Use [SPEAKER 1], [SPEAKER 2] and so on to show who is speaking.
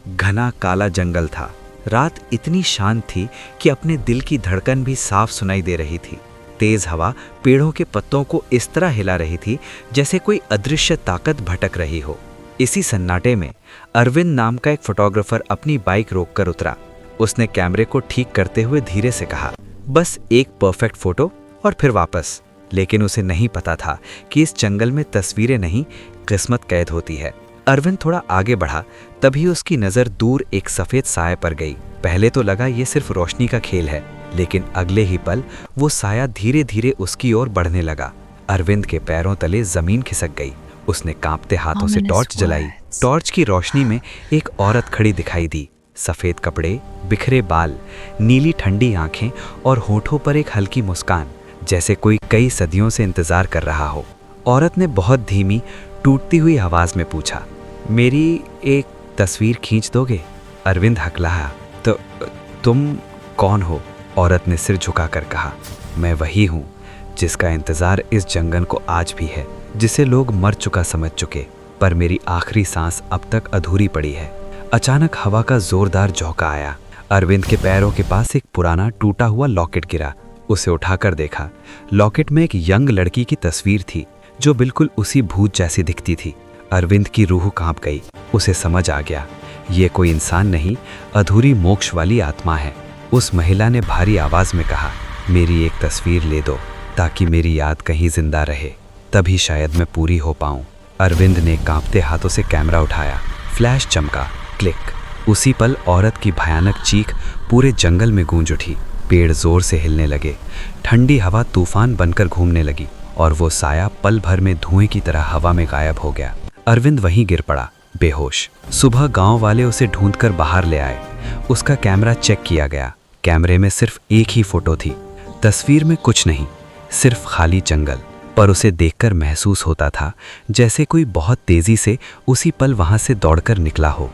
[SPEAKER 1] घना काला जंगल था। रात इतनी शांत थी कि अपने दिल की धड़कन भी साफ सुनाई दे रही थी। तेज हवा पेड़ों के पत्तों को इस तरह हिला रही थी जैसे कोई अदृश्य ताकत भटक रही हो। इसी सन्नाटे में अरविंद नाम का एक फोटोग्राफर अपनी बाइक रोककर उतरा। उसने कैमरे को ठीक करते हुए धीरे से कहा, बस एक परफेक्ट फोटो और फिर वापस। लेकिन उसे नहीं पता था कि इस जंगल में तस्वीरें नहीं, किस्मत कैद होती है। अरविंद थोड़ा आगे बढ़ा, तभी उसकी नज़र दूर एक सफ़ेद साया पर गई। पहले तो लगा ये सिर्फ रोशनी का खेल है, लेकिन अगले ही पल वो साया धीरे धीरे उसकी ओर बढ़ने लगा। अरविंद के पैरों तले ज़मीन खिसक गई। उसने कांपते हाथों से टॉर्च जलाई। टॉर्च की रोशनी में एक औरत खड़ी दिखाई दी। सफ़ेद कपड़े, बिखरे बाल, नीली ठंडी आंखें और होठों पर एक हल्की मुस्कान, जैसे कोई कई सदियों से इंतज़ार कर रहा हो। औरत ने बहुत धीमी, टूटती हुई आवाज़ में पूछा, मेरी एक तस्वीर खींच दोगे? अरविंद हकलाया, तो तुम कौन हो? औरत ने सिर झुकाकर कहा, मैं वही हूँ जिसका इंतज़ार इस जंगल को आज भी है, जिसे लोग मर चुका समझ चुके, पर मेरी आखिरी सांस अब तक अधूरी पड़ी है। अचानक हवा का जोरदार झोंका आया। अरविंद के पैरों के पास एक पुराना टूटा हुआ लॉकेट गिरा। उसे उठाकर देखा। लॉकेट में एक यंग लड़की की तस्वीर थी जो बिल्कुल उसी भूत जैसी दिखती थी। अरविंद की रूह कांप गई। उसे समझ आ गया, ये कोई इंसान नहीं, अधूरी मोक्ष वाली आत्मा है। उस महिला ने भारी आवाज में कहा, मेरी एक तस्वीर ले दो ताकि मेरी याद कहीं जिंदा रहे, तभी शायद मैं पूरी हो पाऊं। अरविंद ने कांपते हाथों से कैमरा उठाया। फ्लैश चमका, क्लिक। उसी पल औरत की भयानक चीख पूरे जंगल में गूंज उठी। पेड़ जोर से हिलने लगे, ठंडी हवा तूफान बनकर घूमने लगी और वो साया पल भर में धुएं की तरह हवा में गायब हो गया। अरविंद वहीं गिर पड़ा, बेहोश। सुबह गांव वाले उसे ढूंढकर बाहर ले आए। उसका कैमरा चेक किया गया। कैमरे में सिर्फ एक ही फोटो थी। तस्वीर में कुछ नहीं, सिर्फ खाली जंगल। पर उसे देखकर महसूस होता था जैसे कोई बहुत तेजी से उसी पल वहां से दौड़कर निकला हो।